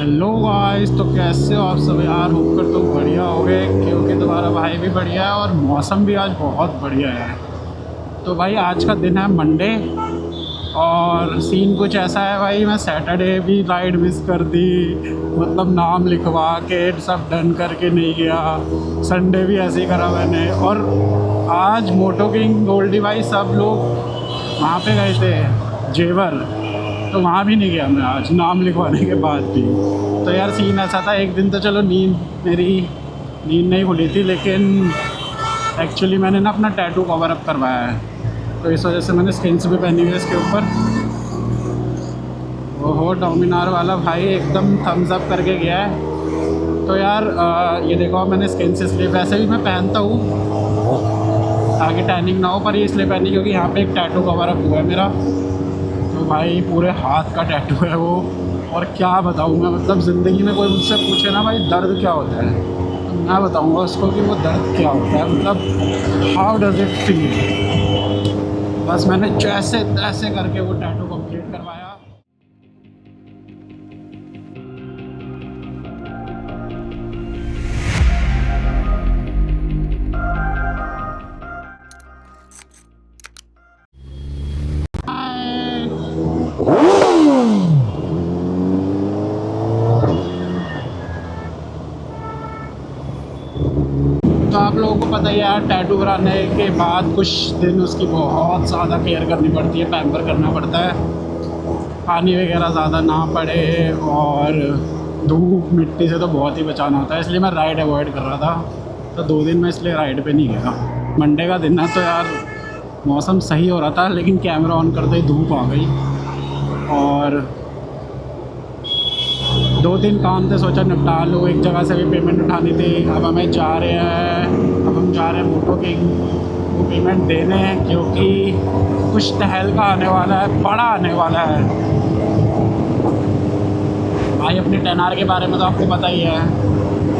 Hello guys, तो कैसे हो आप सब यार। होकर तो बढ़िया हो गए क्योंकि तुम्हारा भाई भी बढ़िया है और मौसम भी आज बहुत बढ़िया है। तो भाई आज का दिन है मंडे और सीन कुछ ऐसा है भाई, मैं सैटरडे भी राइड मिस कर दी। मतलब नाम लिखवा के सब डन करके नहीं गया। संडे भी ऐसे ही करा मैंने। और आज मोटो किंग गोल्डी भाई सब लोग वहाँ पे गए थे जेवर, तो वहाँ भी नहीं गया मैं आज नाम लिखवाने के बाद भी। तो यार सीन ऐसा था, एक दिन तो चलो मेरी नींद नहीं खुली थी, लेकिन एक्चुअली मैंने ना अपना टैटू कवर अप करवाया है, तो इस वजह से मैंने स्किन्स भी पहनी हुई है इसके ऊपर। ओहो, डोमिनार वाला भाई एकदम थम्स अप करके गया है। तो यार ये देखो, मैंने स्किन्स इसलिए, वैसे भी मैं पहनता हूँ ताकि टैनिंग ना हो, पर ये इसलिए पहनी क्योंकि यहाँ पे एक टैटू कवर अप हुआ है मेरा। तो भाई पूरे हाथ का टैटू है वो। और क्या बताऊँ मैं, मतलब ज़िंदगी में कोई मुझसे पूछे ना भाई दर्द क्या होता है, तो मैं बताऊँगा उसको कि वो दर्द क्या होता है, मतलब हाउ डज इट फील। बस मैंने जैसे तैसे करके वो टैटू कंप्लीट करवाया। तो आप लोगों को पता ही है यार, टैटू कराने के बाद कुछ दिन उसकी बहुत ज़्यादा केयर करनी पड़ती है, पैम्पर करना पड़ता है। पानी वगैरह ज़्यादा ना पड़े और धूप मिट्टी से तो बहुत ही बचाना होता है, इसलिए मैं राइड अवॉइड कर रहा था। तो 2 दिन मैं इसलिए राइड पे नहीं गया। मंडे का दिन है तो यार मौसम सही हो रहा था, लेकिन कैमरा ऑन करते ही धूप आ गई और 2-3 काम थे, सोचा निपटा लो। एक जगह से भी पेमेंट उठानी थी। अब हम जा रहे हैं मोटो किंग वो पेमेंट देने हैं, क्योंकि कुछ तहलका आने वाला है, बड़ा आने वाला है भाई। अपने 10R के बारे में तो आपको पता ही है।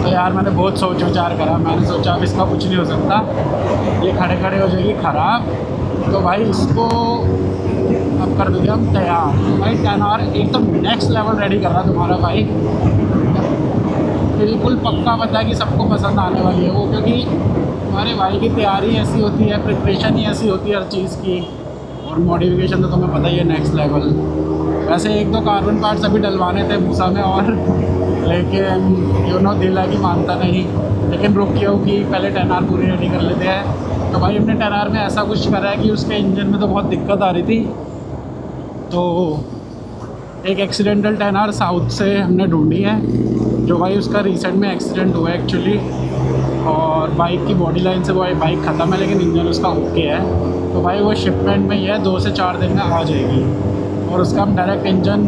तो यार मैंने बहुत सोच विचार करा, मैंने सोचा अब इसका कुछ नहीं हो सकता, ये खड़े खड़े हो जाएगी ख़राब। तो भाई इसको अब कर देंगे हम तैयार। भाई 10R एकदम नेक्स्ट लेवल रेडी कर रहा तुम्हारा भाई, बिल्कुल पक्का पता है कि सबको पसंद आने वाली है वो, क्योंकि हमारे भाई की तैयारी ऐसी होती है, प्रिपरेशन ही ऐसी होती है हर चीज़ की, और मॉडिफिकेशन तो तुम्हें पता ही है नेक्स्ट लेवल। वैसे 1-2 कार्बन पार्ट्स अभी डलवाने थे मूसा में और, लेकिन दिल है कि मानता नहीं, लेकिन रुक गया कि पहले 10R पूरी रेडी कर लेते हैं। तो भाई हमने 10R में ऐसा कुछ करा है कि उसके इंजन में तो बहुत दिक्कत आ रही थी, तो एक एक्सीडेंटल 10R साउथ से हमने ढूंढी है, जो भाई उसका रिसेंट में एक्सीडेंट हुआ है एक्चुअली, और बाइक की बॉडी लाइन से वो बाइक ख़त्म है, लेकिन इंजन उसका ओके है। तो भाई वो शिपमेंट में ही है, 2 से 4 दिन में आ जाएगी, और उसका हम डायरेक्ट इंजन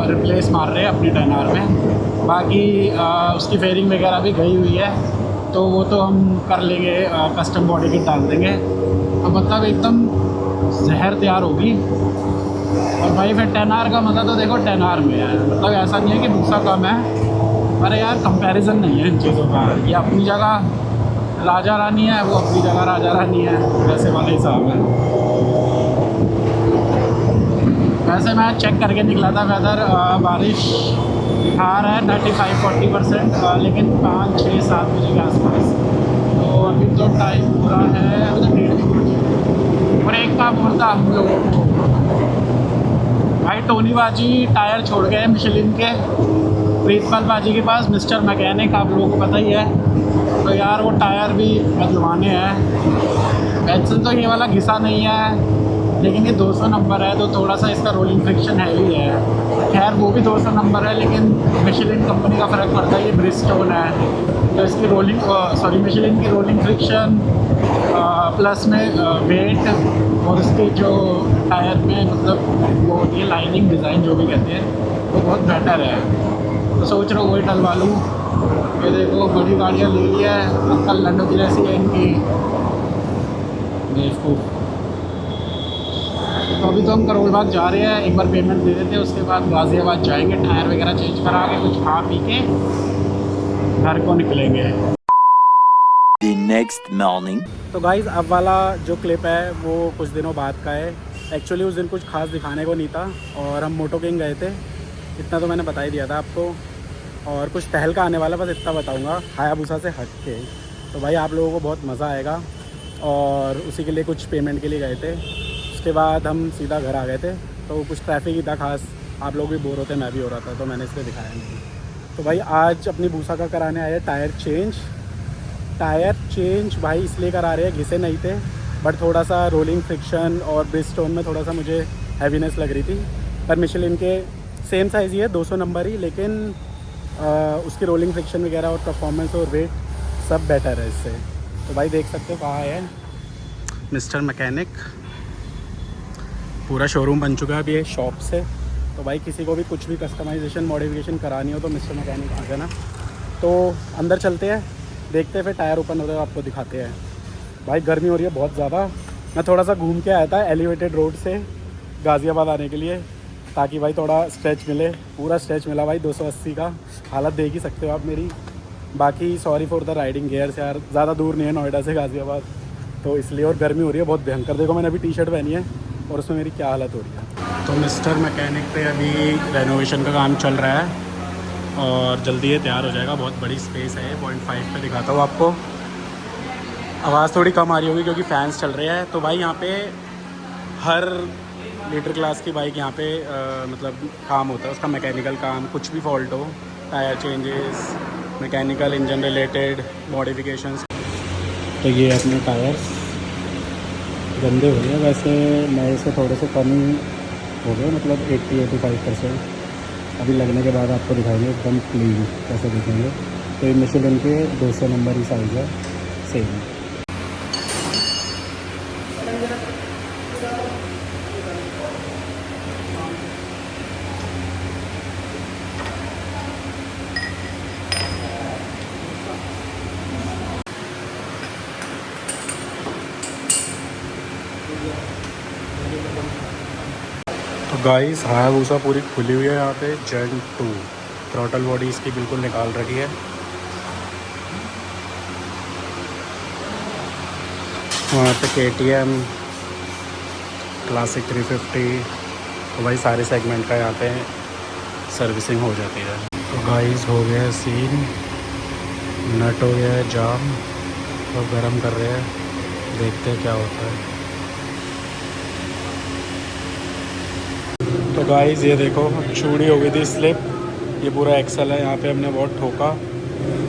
रिप्लेस मार रहे हैं अपनी 10R में। बाकी उसकी फेयरिंग वगैरह भी गई हुई है, तो वो तो हम कर लेंगे, कस्टम बॉडी किट डाल देंगे। तो मतलब एकदम जहर तैयार होगी। और भाई फिर 10R का मज़ा तो देखो 10R में है, मतलब ऐसा नहीं है कि दूसरा कम है, अरे यार कंपैरिजन नहीं है इन चीज़ों का। ये अपनी जगह राजा रानी है, वो अपनी जगह राजा रानी है, वैसे वाला हिसाब है। वैसे मैं चेक करके निकला था वेदर, बारिश दिखा रहा है 35-40%, लेकिन 5-6-7 बजे के आसपास। तो अभी तो टाइम पूरा है, अभी तो 1:30 बजे। और एक काम और था हम लोगों को, भाई टोनी बाजी टायर छोड़ गए मिशेलिन के प्रीतपाल बाजी के पास, मिस्टर मैकेनिक आप लोगों को पता ही है। तो यार वो टायर भी बदलवाने हैं। वैसे तो ये वाला घिसा नहीं है, लेकिन ये 200 नंबर है, तो थोड़ा सा इसका रोलिंग फ्रिक्शन हैवी है। खैर वो भी 200 नंबर है, लेकिन मिशेलिन कंपनी का फ़र्क पड़ता है, ये ब्रिजस्टोन है, तो इसकी मिशेलिन की रोलिंग फ्रिक्शन प्लस में वेट, और उसके जो टायर में मतलब वो होती है लाइनिंग डिज़ाइन जो भी कहते हैं, वो बहुत बेटर है। तो सोच रहा हूँ वही डलवा लूँ। ये देखो बड़ी गाड़ियाँ ले ली है, अंकल लंडो की जैसी है इनकी, बेवकूफ़। तो अभी तो हम करोल बाग जा रहे हैं, एक बार पेमेंट दे देते हैं, उसके बाद गाज़ियाबाद जाएंगे, टायर वगैरह चेंज करा के कुछ खा पी के घर को निकलेंगे। Next morning. तो गाइज़ अब वाला जो क्लिप है वो कुछ दिनों बाद का है। एक्चुअली उस दिन कुछ खास दिखाने को नहीं था, और हम मोटो किंग गए थे, इतना तो मैंने बता ही दिया था आपको। और कुछ तहलका आने वाला, बस इतना बताऊँगा हायाबुसा से हट के। तो भाई आप लोगों को बहुत मज़ा आएगा, और उसी के लिए कुछ पेमेंट के लिए गए थे। उसके बाद हम सीधा घर आ गए थे, तो कुछ ट्रैफिक ही था खास, आप लोग भी बोर होते, मैं भी हो रहा था, तो मैंने इसलिए दिखाया नहीं। तो भाई आज अपनी भूसा का कराने आए टायर चेंज भाई इसलिए करा रहे हैं, घिसे नहीं थे, बट थोड़ा सा रोलिंग फ्रिक्शन और ब्रिजस्टोन में थोड़ा सा मुझे हैवीनेस लग रही थी। पर मिशेलिन के सेम साइज़ ही है, 200 नंबर ही, लेकिन उसकी रोलिंग फ्रिक्शन वगैरह और परफॉर्मेंस और वेट सब बेटर है इससे। तो भाई देख सकते हो कहाँ है मिस्टर मैकेनिक, पूरा शोरूम बन चुका है अभी ये शॉप से। तो भाई किसी को भी कुछ भी कस्टमाइजेशन मॉडिफिकेशन करानी हो तो मिस्टर मैकेनिक आ जाना। तो अंदर चलते हैं, देखते हैं, फिर टायर ओपन होते हैं आपको दिखाते हैं। भाई गर्मी हो रही है बहुत ज़्यादा। मैं थोड़ा सा घूम के आया था एलिवेटेड रोड से गाज़ियाबाद आने के लिए, ताकि भाई थोड़ा स्ट्रेच मिले। पूरा स्ट्रेच मिला भाई 280 का, हालत देख ही सकते हो आप मेरी। बाकी sorry for the riding gears यार, ज़्यादा दूर नहीं है नोएडा से गाज़ियाबाद, तो इसलिए। और गर्मी हो रही है बहुत भयंकर, देखो मैंने अभी टी शर्ट पहनी है और उसमें मेरी क्या हालत हो रही है। तो मिस्टर मैकेनिक पे अभी रेनोवेशन का काम चल रहा है और जल्दी ये तैयार हो जाएगा। बहुत बड़ी स्पेस है, 0.5 पे दिखाता हूँ आपको। आवाज़ थोड़ी कम आ रही होगी क्योंकि फ़ैन्स चल रहे हैं। तो भाई यहाँ पे हर लीटर क्लास की बाइक यहाँ पे मतलब काम होता है उसका, मैकेनिकल काम, कुछ भी फॉल्ट हो, tyre changes, mechanical engine related modifications. तो ये अपने टायर्स गंदे हो गए, वैसे नए से थोड़े से कम ही हो गए, मतलब 80-85%। अभी लगने के बाद आपको दिखाएंगे एकदम क्लीन कैसे दिखेंगे। तो ये मिशेलिन के 200 नंबर ही साइज़ है, सेम। तो गाइस हायाबुसा पूरी खुली हुई है यहाँ पे। जेन 2 थ्रॉटल बॉडी इसकी बिल्कुल निकाल रखी है। वहाँ पे KTM क्लासिक 350, तो भाई सारे सेगमेंट का यहाँ पे सर्विसिंग हो जाती है। तो गाइस हो गया सीन, नट हो गया है जाम, तो गर्म कर रहे हैं, देखते हैं क्या होता है। तो गाइस ये देखो चूड़ी हो गई थी स्लिप, ये पूरा एक्सल है, यहाँ पे हमने बहुत ठोका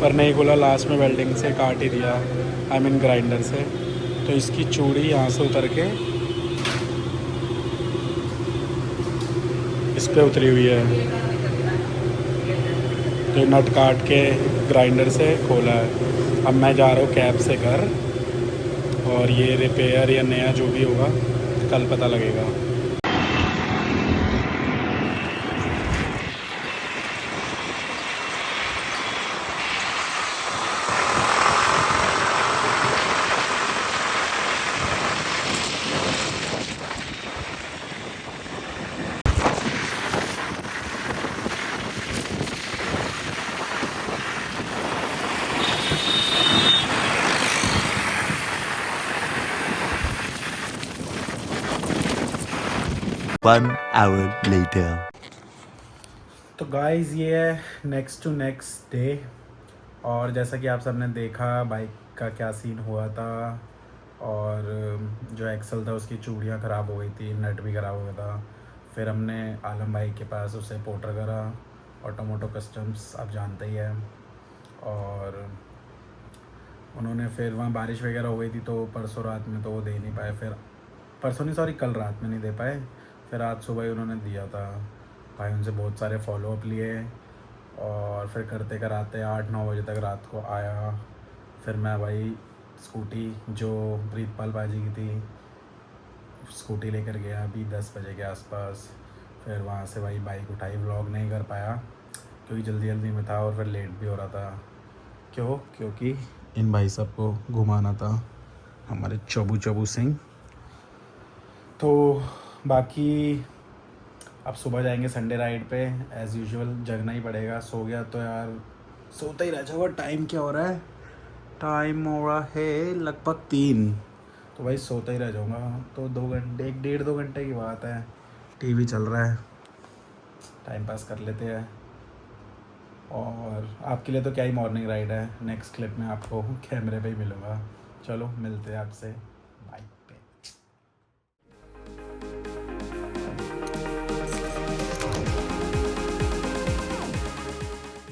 पर नहीं खुला, लास्ट में वेल्डिंग से काट ही दिया, आई मीन ग्राइंडर से। तो इसकी चूड़ी यहाँ से उतर के इस पे उतरी हुई है, तो नट काट के ग्राइंडर से खोला है। अब मैं जा रहा हूँ कैब से घर, और ये रिपेयर या नया जो भी होगा कल पता लगेगा। One hour later. तो गाइस ये है नेक्स्ट टू नेक्स्ट डे, और जैसा कि आप सबने देखा बाइक का क्या सीन हुआ था, और जो एक्सल था उसकी चूड़ियाँ ख़राब हो गई थी, नट भी ख़राब हो गया था। फिर हमने आलम भाई के पास उसे पोर्टर करा, ऑटोमोटो कस्टम्स आप जानते ही हैं। और उन्होंने फिर वहाँ बारिश वगैरह हो गई थी तो परसों रात में तो वो दे नहीं पाए, फिर परसों नहीं सॉरी कल रात में नहीं दे पाए, फिर आज सुबह ही उन्होंने दिया था। भाई उनसे बहुत सारे फॉलोअप लिए, और फिर करते कराते 8-9 बजे तक रात को आया। फिर मैं भाई स्कूटी जो प्रीतपाल बाजी की थी स्कूटी लेकर गया अभी 10 बजे के आसपास। फिर वहाँ से भाई बाइक उठाई, व्लॉग नहीं कर पाया क्योंकि जल्दी जल्दी में था और फिर लेट भी हो रहा था। क्योंकि इन भाई साहब को घुमाना था, हमारे चबू सिंह। तो बाकी अब सुबह जाएंगे संडे राइड पे, एज़ यूजुअल जगना ही पड़ेगा। सो गया तो यार सोता ही रह जाऊँगा। टाइम क्या हो रहा है? टाइम हो रहा है लगभग 3, तो भाई सोता ही रह जाऊँगा। तो 2 घंटे, 1-1.5-2 घंटे की बात है, टीवी चल रहा है, टाइम पास कर लेते हैं। और आपके लिए तो क्या ही मॉर्निंग राइड है, नेक्स्ट क्लिप में आपको कैमरे पे ही मिलूँगा। चलो मिलते हैं आपसे।